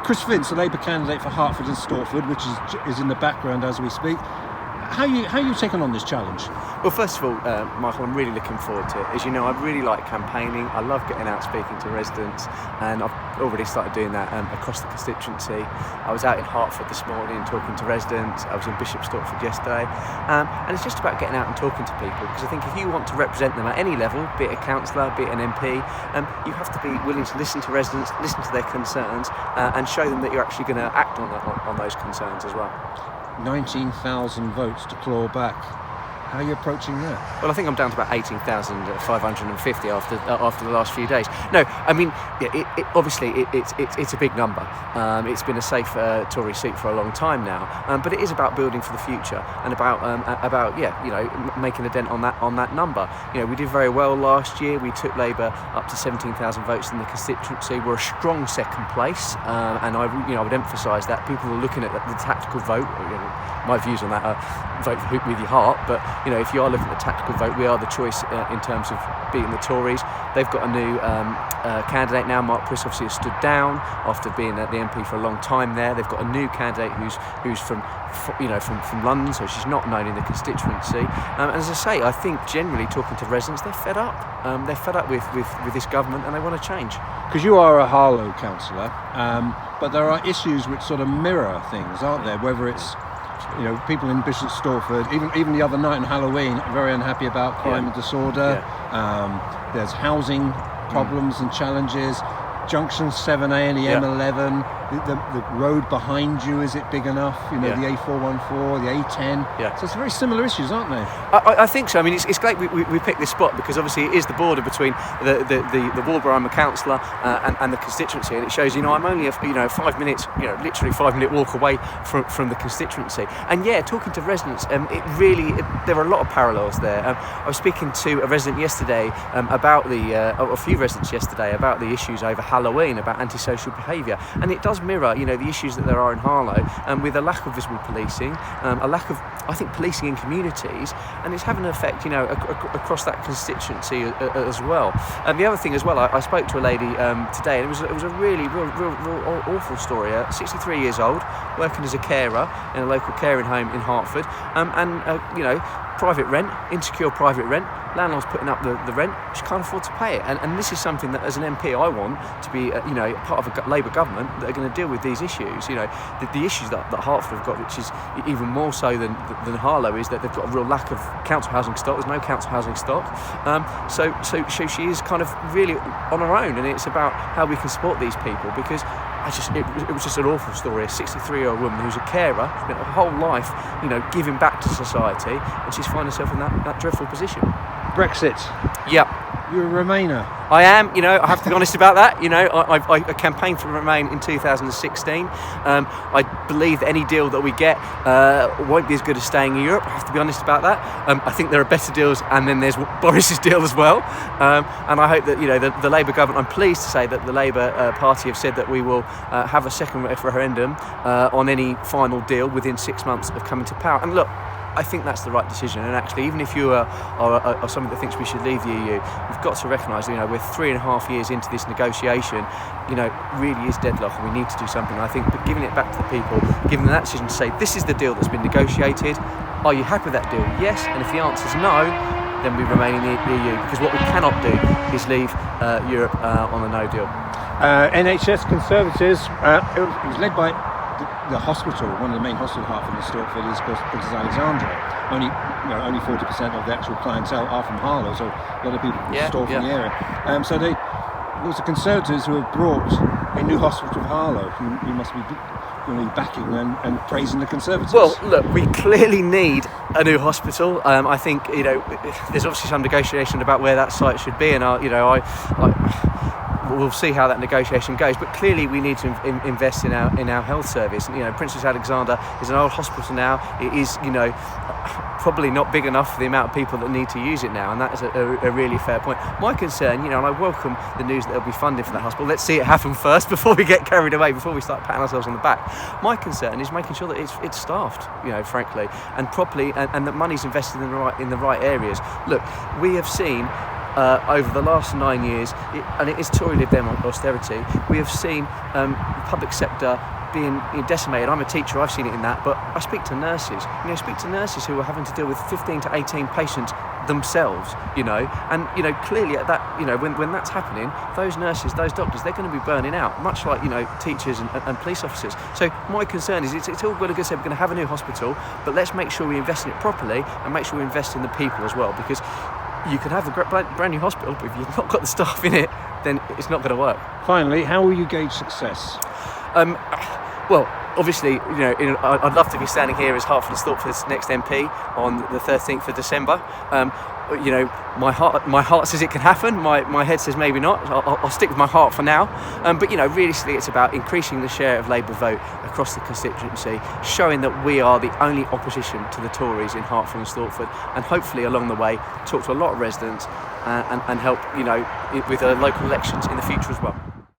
Chris Vince, the Labour candidate for Hertford and Stortford, which is in the background as we speak. How are you taking on this challenge? Well, first of all, Michael, I'm really looking forward to it. As you know, I really like campaigning. I love getting out speaking to residents, and I've already started doing that across the constituency. I was out in Hertford this morning talking to residents. I was in Bishop Stortford yesterday, and it's just about getting out and talking to people, because I think if you want to represent them at any level, be it a councillor, be it an MP, you have to be willing to listen to residents, listen to their concerns, and show them that you're actually going to act on those concerns as well. 19,000 votes to claw back. How are you approaching that? Well, I think I'm down to about 18,550 after the last few days. No, I mean, it's a big number. It's been a safe Tory seat for a long time now, but it is about building for the future and about making a dent on that number. You know, we did very well last year. We took Labour up to 17,000 votes in the constituency. We're a strong second place, and I would emphasise that people are looking at the tactical vote. My views on that are vote with your heart, but if you are looking at the tactical vote, we are the choice in terms of beating the Tories. They've got a new candidate now. Mark Priss obviously has stood down after being the MP for a long time there. They've got a new candidate who's from London, so she's not known in the constituency. And as I say, I think generally talking to residents, they're fed up. They're fed up with this government, and they want to change. Because you are a Harlow councillor, but there are issues which sort of mirror things, aren't there? Whether it's people in Bishop Stortford, even the other night on Halloween, are very unhappy about crime and disorder. There's housing problems and challenges. Junction 7A and the M11, the road behind you, is it big enough? The A414, the A10. So it's very similar issues, aren't they? I think so. I mean, it's great we picked this spot because obviously it is the border between the ward where I'm a councillor and the constituency, and it shows I'm only a 5 minutes, literally 5-minute walk away from the constituency. And talking to residents, there are a lot of parallels there. I was speaking to a resident yesterday about a few residents yesterday about the issues over Halloween, about antisocial behaviour, and it does mirror the issues that there are in Harlow, with a lack of visible policing, a lack of, I think, policing in communities, and it's having an effect across that constituency as well. The other thing as well, I spoke to a lady today, and it was a really real awful story. 63 years old, working as a carer in a local caring home in Hertford, private rent, insecure private rent. Landlord's putting up the rent. She can't afford to pay it, and this is something that, as an MP, I want to be part of a Labour government that are going to deal with these issues. The issues that Hertford have got, which is even more so than Harlow, is that they've got a real lack of council housing stock. There's no council housing stock, so she is kind of really on her own, and it's about how we can support these people, because it was just an awful story. A 63-year-old woman who's a carer, spent her whole life, giving back to society, and she's finding herself in that dreadful position. Brexit. Yep. You're a Remainer. I am, I have to be honest about that. I campaigned for Remain in 2016. I believe that any deal that we get won't be as good as staying in Europe. I have to be honest about that. I think there are better deals, and then there's Boris's deal as well. And I hope that the Labour government, I'm pleased to say that the Labour Party have said that we will have a second referendum on any final deal within 6 months of coming to power. And look, I think that's the right decision, and actually, even if you are someone that thinks we should leave the EU, we've got to recognise we're 3.5 years into this negotiation. Really is deadlock, and we need to do something. I think, but giving it back to the people, giving them that decision to say, this is the deal that's been negotiated. Are you happy with that deal? Yes. And if the answer is no, then we remain in the EU, because what we cannot do is leave Europe on a no deal. NHS Conservatives. It was led by the hospital, one of the main hospitals, Hertford and Stortford, is, of course, Princess Alexandra. Only 40% of the actual clientele are from Harlow, so a lot of people from Stortford in the area. So it was the Conservatives who have brought a new hospital to Harlow. You must be backing and praising the Conservatives. Well, look, we clearly need a new hospital. I think there's obviously some negotiation about where that site should be, and we'll see how that negotiation goes, but clearly we need to invest in our health service. Princess Alexandra is an old hospital now. It is probably not big enough for the amount of people that need to use it now, and that is a really fair point. My concern, and I welcome the news that there'll be funding for that hospital. Let's see it happen first before we get carried away, before we start patting ourselves on the back. My concern is making sure that it's staffed, frankly, and properly, and that money's invested in the right areas. Look, we have seen over the last 9 years, and it is Tory Lib Dem austerity, we have seen the public sector being decimated. I'm a teacher, I've seen it in that, but I speak to nurses. Speak to nurses who are having to deal with 15 to 18 patients themselves, and clearly at that, when that's happening, those nurses, those doctors, they're going to be burning out, much like teachers and police officers. So my concern is it's all well and good to say we're going to have a new hospital, but let's make sure we invest in it properly and make sure we invest in the people as well, because you can have a brand new hospital, but if you've not got the staff in it, then it's not going to work. Finally, how will you gauge success? Well, obviously, I'd love to be standing here as Hertford and Stortford's next MP on the 13th of December. My heart says it can happen. My head says maybe not. I'll stick with my heart for now. But realistically, it's about increasing the share of Labour vote across the constituency, showing that we are the only opposition to the Tories in Hertford and Stortford, and hopefully along the way talk to a lot of residents and help with local elections in the future as well.